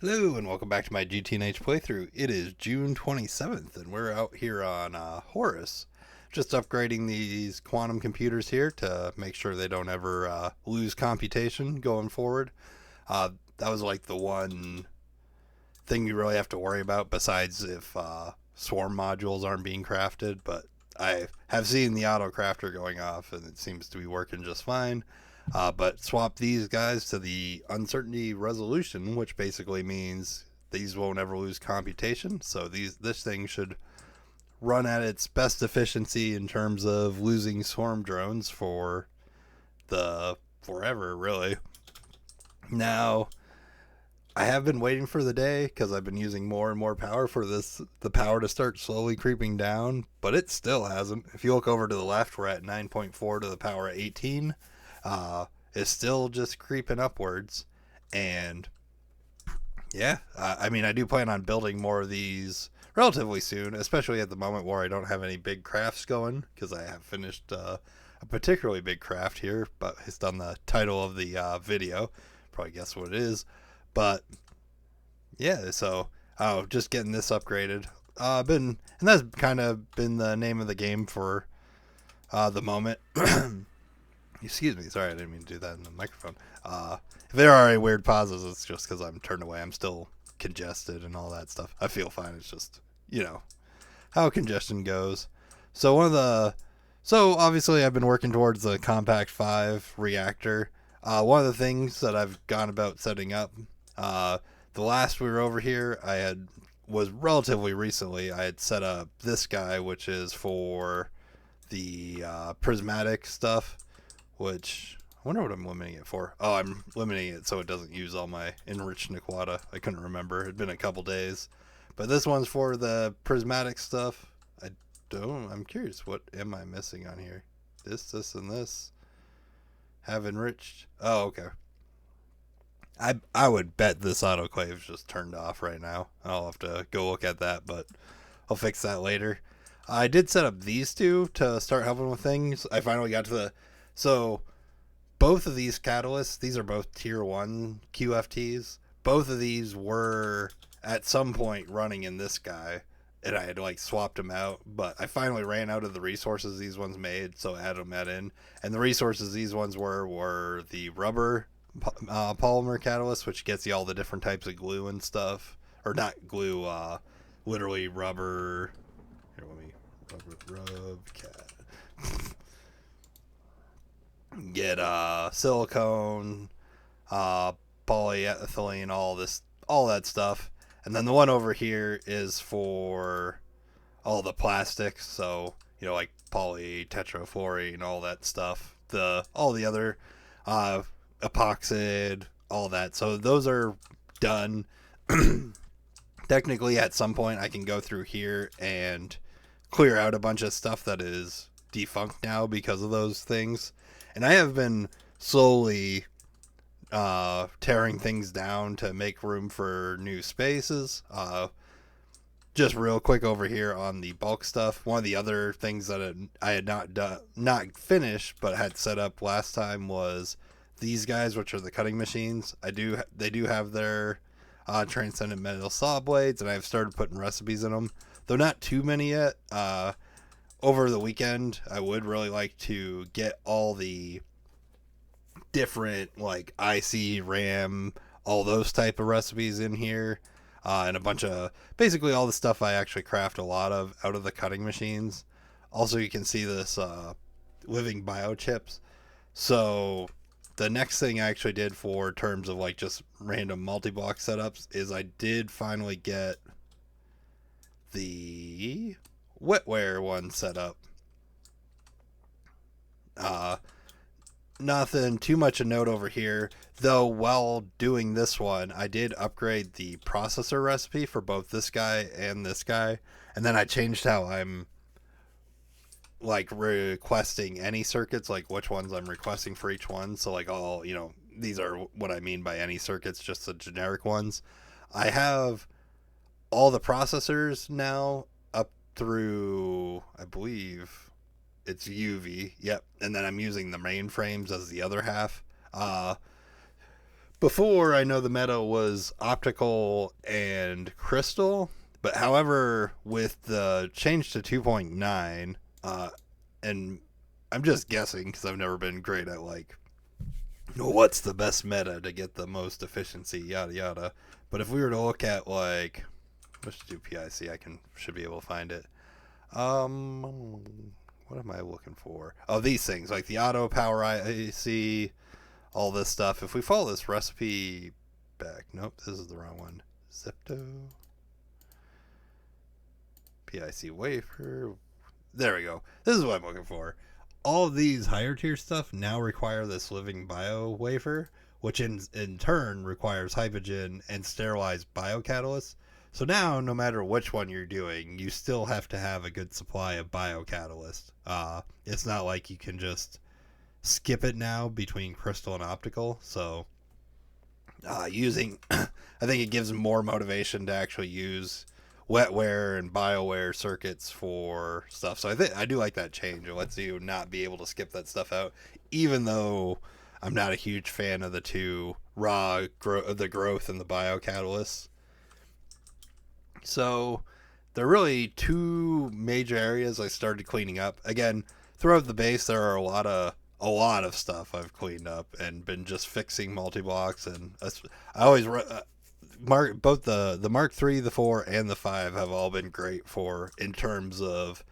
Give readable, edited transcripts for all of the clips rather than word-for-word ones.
Hello and welcome back to my GTNH playthrough. It is June 27th and we're out here on Horus. Just upgrading these quantum computers here to make sure they don't ever lose computation going forward. That was like the one thing you really have to worry about besides if swarm modules aren't being crafted, but I have seen the auto crafter going off and it seems to be working just fine. But swap these guys to the uncertainty resolution, which basically means these won't ever lose computation. So this thing should run at its best efficiency in terms of losing swarm drones for the forever, really. Now, I have been waiting for the day because I've been using more and more power for the power to start slowly creeping down, but it still hasn't. If you look over to the left, we're at 9.4 to the power of 18. Uh, it's still just creeping upwards, and yeah, I mean, I do plan on building more of these relatively soon, especially at the moment where I don't have any big crafts going because I have finished a particularly big craft here, but it's on the title of the video. Probably guess what it is, but yeah, so just getting this upgraded. Been and that's kind of been the name of the game for the moment. Excuse me, sorry, I didn't mean to do that in the microphone. If there are any weird pauses, it's just because I'm turned away. I'm still congested and all that stuff. I feel fine. It's just how congestion goes. So so obviously I've been working towards the Compact 5 reactor. One of the things that I've gone about setting up, the last we were over here, was relatively recently. I had set up this guy, which is for the prismatic stuff, which I wonder what I'm limiting it for. Oh, I'm limiting it so it doesn't use all my enriched Niquata. I couldn't remember. It'd been a couple days. But this one's for the prismatic stuff. I'm curious, what am I missing on here? This, and this have enriched. Oh, okay. I would bet this autoclave's just turned off right now. I'll have to go look at that, but I'll fix that later. I did set up these two to start helping with things. I finally got to the so both of these catalysts, these are both tier 1 QFTs. Both of these were at some point running in this guy, and I had like swapped them out, but I finally ran out of the resources these ones made, so I added them in. And the resources these ones were the rubber polymer catalyst, which gets you all the different types of glue and stuff. Or not glue, literally rubber. Here, let me rub cat. Get silicone, uh, polyethylene, all that stuff. And then the one over here is for all the plastics, so like polytetrafluorine, all that stuff. All the other uh, epoxid, all that. So those are done. Technically, at some point, I can go through here and clear out a bunch of stuff that is defunct now because of those things. And I have been slowly tearing things down to make room for new spaces. Just real quick over here on the bulk stuff. One of the other things that I had not finished, but had set up last time was these guys, which are the cutting machines. They do have their transcendent metal saw blades, and I've started putting recipes in them, though not too many yet. Over the weekend, I would really like to get all the different like IC, RAM, all those type of recipes in here, and a bunch of basically all the stuff I actually craft a lot of out of the cutting machines. Also, you can see this living biochips. So the next thing I actually did for terms of like just random multi-block setups is I did finally get the wetware one set up. Uh, Nothing too much a note over here, though. While doing this one, I did upgrade the processor recipe for both this guy, and then I changed how I'm like requesting any circuits, like which ones I'm requesting for each one. So like all these are what I mean by any circuits, just the generic ones. I have all the processors now up through, I believe it's UV. Yep. And then I'm using the mainframes as the other half. Before, I know the meta was optical and crystal, but however, with the change to 2.9, and I'm just guessing because I've never been great at like what's the best meta to get the most efficiency, yada yada. But if we were to look at like, let's do PIC, should be able to find it. What am I looking for? Oh, these things like the auto power IC, all this stuff. If we follow this recipe back, nope, this is the wrong one. Zepto, PIC wafer. There we go. This is what I'm looking for. All of these higher tier stuff now require this living bio wafer, which in turn requires hydrogen and sterilized biocatalysts. So now, no matter which one you're doing, you still have to have a good supply of biocatalyst. It's not like you can just skip it now between crystal and optical. So using, I think it gives more motivation to actually use wetware and bioware circuits for stuff. So I do like that change. It lets you not be able to skip that stuff out, even though I'm not a huge fan of the two the growth and the biocatalysts. So there are really two major areas I started cleaning up. Again, throughout the base, there are a lot of stuff I've cleaned up and been just fixing multi-blocks. And I always both the Mark III, the 4, and the 5 have all been great for in terms of,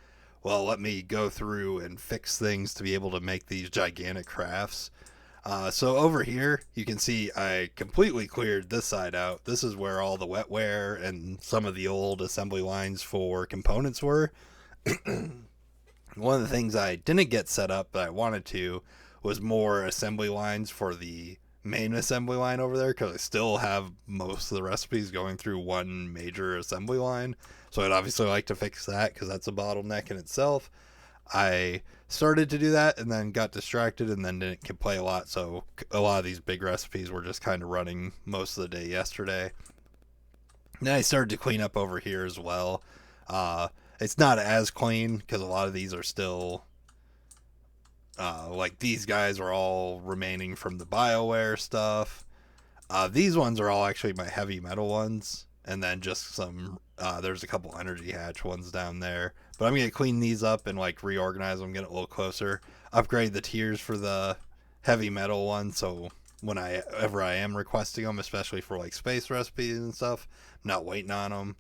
well, let me go through and fix things to be able to make these gigantic crafts. So over here, you can see I completely cleared this side out. This is where all the wetware and some of the old assembly lines for components were. One of the things I didn't get set up that I wanted to was more assembly lines for the main assembly line over there, because I still have most of the recipes going through one major assembly line. So I'd obviously like to fix that because that's a bottleneck in itself. I started to do that and then got distracted and then didn't play a lot, so a lot of these big recipes were just kind of running most of the day yesterday. Then I started to clean up over here as well. It's not as clean because a lot of these are still like these guys are all remaining from the BioWare stuff. These ones are all actually my heavy metal ones, and then just some there's a couple energy hatch ones down there. But I'm going to clean these up and like reorganize them, get it a little closer. Upgrade the tiers for the heavy metal ones, so whenever I am requesting them, especially for like space recipes and stuff, I'm not waiting on them.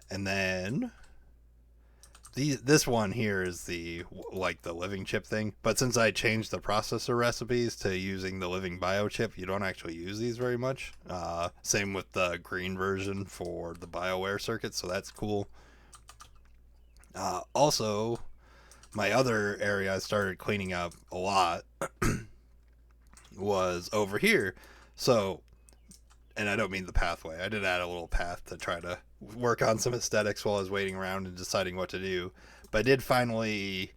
And then this one here is the living chip thing. But since I changed the processor recipes to using the living biochip, you don't actually use these very much. Same with the green version for the BioWare circuit, so that's cool. Also, my other area I started cleaning up a lot was over here. So, and I don't mean the pathway. I did add a little path to try to work on some aesthetics while I was waiting around and deciding what to do. But I did finally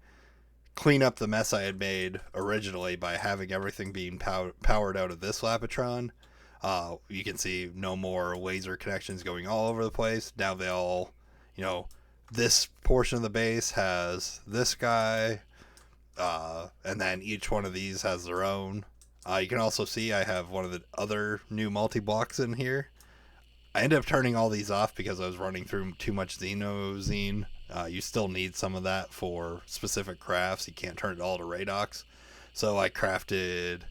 clean up the mess I had made originally by having everything being powered out of this Lapitron. You can see no more laser connections going all over the place. Now they all, this portion of the base has this guy, and then each one of these has their own. You can also see I have one of the other new multi-blocks in here. I ended up turning all these off because I was running through too much Xenozine. You still need some of that for specific crafts. You can't turn it all to Radox. So I crafted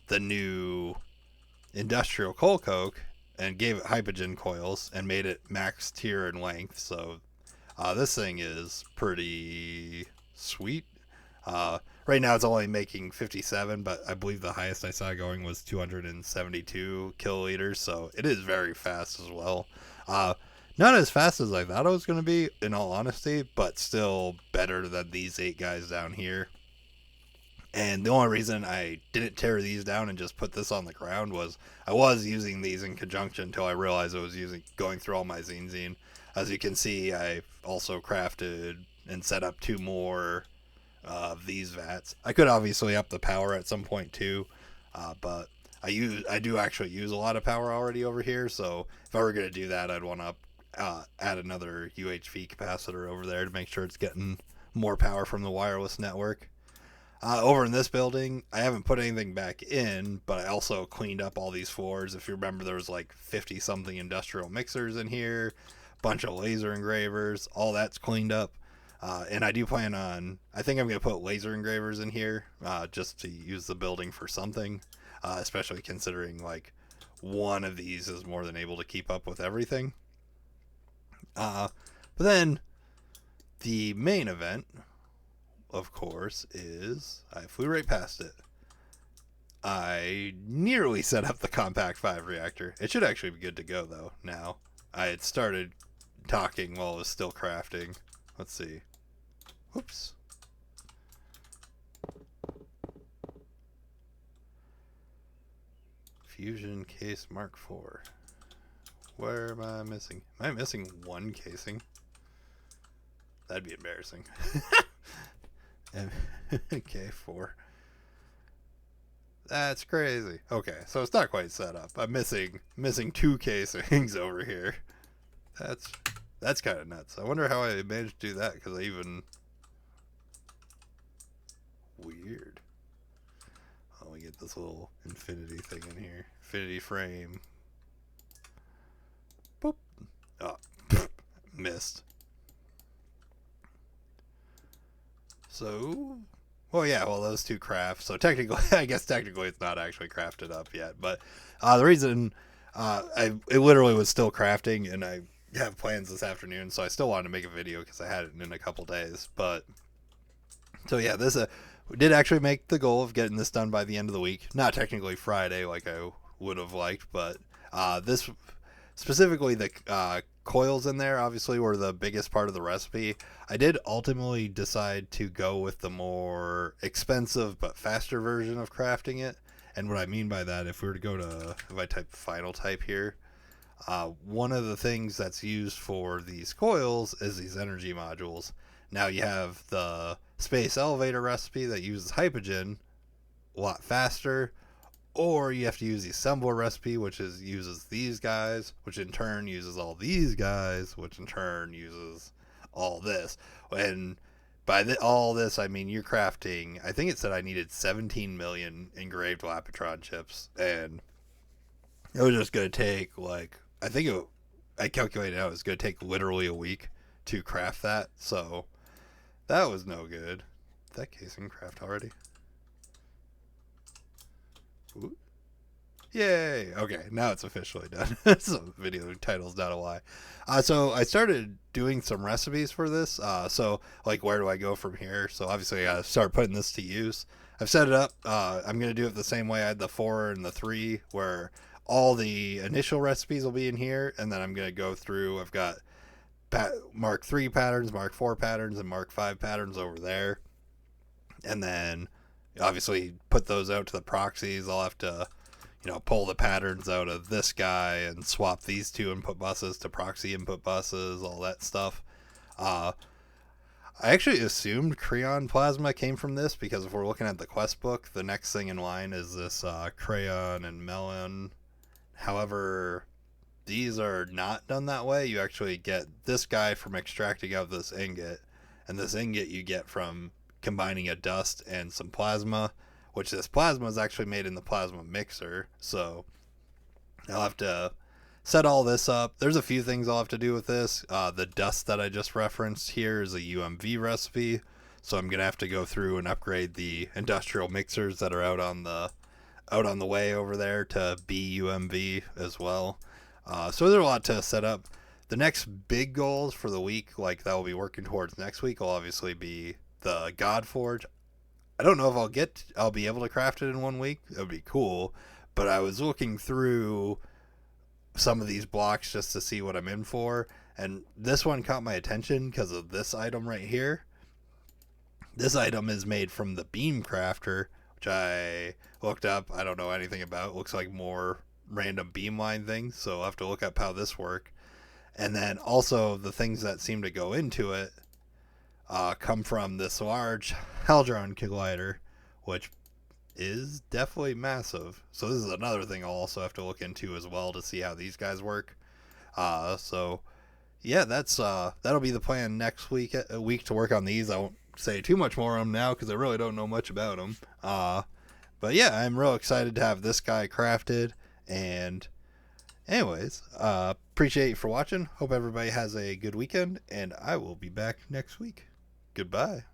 the new industrial coal coke and gave it hypogen coils and made it max tier in length. So this thing is pretty sweet. Right now it's only making 57, but I believe the highest I saw going was 272 kiloliters, so it is very fast as well. Not as fast as I thought it was going to be, in all honesty, but still better than these 8 guys down here. And the only reason I didn't tear these down and just put this on the ground was I was using these in conjunction until I realized I was going through all my zine. As you can see, I also crafted and set up 2 more of these vats. I could obviously up the power at some point too, but I do actually use a lot of power already over here, so if I were going to do that, I'd want to add another UHV capacitor over there to make sure it's getting more power from the wireless network. Over in this building, I haven't put anything back in, but I also cleaned up all these floors. If you remember, there was like 50 something industrial mixers in here, bunch of laser engravers, all that's cleaned up. And I do plan on, I think I'm going to put laser engravers in here just to use the building for something, especially considering like one of these is more than able to keep up with everything. But then the main event, of course, is I flew right past it. I nearly set up the Compact 5 reactor. It should actually be good to go, though, now. I had started talking while it was still crafting. Let's see. Whoops. Fusion case Mark IV. Where am I missing? Am I missing one casing? That'd be embarrassing. Okay, 4. That's crazy. Okay, so it's not quite set up. I'm missing 2 casings over here. That's kind of nuts. I wonder how I managed to do that, because I even... Weird. Let me get this little infinity thing in here. Infinity frame. Boop. Oh, missed. So, well, yeah, well, those 2 craft. So technically, I guess technically it's not actually crafted up yet. But the reason it literally was still crafting, and I have plans this afternoon, so I still wanted to make a video because I had it in a couple days. But so yeah, this we did actually make the goal of getting this done by the end of the week. Not technically Friday like I would have liked, but this specifically the coils in there obviously were the biggest part of the recipe. I did ultimately decide to go with the more expensive but faster version of crafting it. And what I mean by that, if we were to go to, if I type final type here, one of the things that's used for these coils is these energy modules. Now you have the space elevator recipe that uses hypogen a lot faster, or you have to use the assembler recipe, which uses these guys, which in turn uses all these guys, which in turn uses all this. And by all this, I mean you're crafting, I think it said I needed 17 million engraved Lapitron chips, and it was just going to take, like, I calculated out it was going to take literally a week to craft that, so that was no good. Did that casing craft already? Ooh. Yay! Okay, now it's officially done. So video title's not a lie. So I started doing some recipes for this. So like, where do I go from here? So obviously I gotta start putting this to use. I've set it up. I'm gonna do it the same way I had the 4 and the 3, where all the initial recipes will be in here, and then I'm gonna go through. I've got Mark 3 patterns, Mark 4 patterns, and Mark 5 patterns over there, and then obviously put those out to the proxies. I'll have to pull the patterns out of this guy and swap these 2 input buses to proxy input buses, all that stuff. I actually assumed Creon Plasma came from this, because if we're looking at the quest book, the next thing in line is this Crayon and Melon. However, these are not done that way. You actually get this guy from extracting out this ingot, and this ingot you get from combining a dust and some plasma, which this plasma is actually made in the plasma mixer. So I'll have to set all this up. There's a few things I'll have to do with this. The dust that I just referenced here is a UMV recipe, so I'm gonna have to go through and upgrade the industrial mixers that are out on the way over there to be UMV as well. So there's a lot to set up. The next big goals for the week, like that we'll be working towards next week, will obviously be the God Forge. I don't know if I'll be able to craft it in 1 week. That would be cool. But I was looking through some of these blocks just to see what I'm in for, and this one caught my attention because of this item right here. This item is made from the Beam Crafter, which I looked up. I don't know anything about. It looks like more random beamline things, so I'll have to look up how this works. And then also the things that seem to go into it come from this large Hadron Collider, which is definitely massive. So this is another thing I'll also have to look into as well to see how these guys work. So yeah, that's that'll be the plan next week. A week to work on these. I won't say too much more on them now because I really don't know much about them. But yeah, I'm real excited to have this guy crafted. And anyways, appreciate you for watching. Hope everybody has a good weekend, and I will be back next week. Goodbye.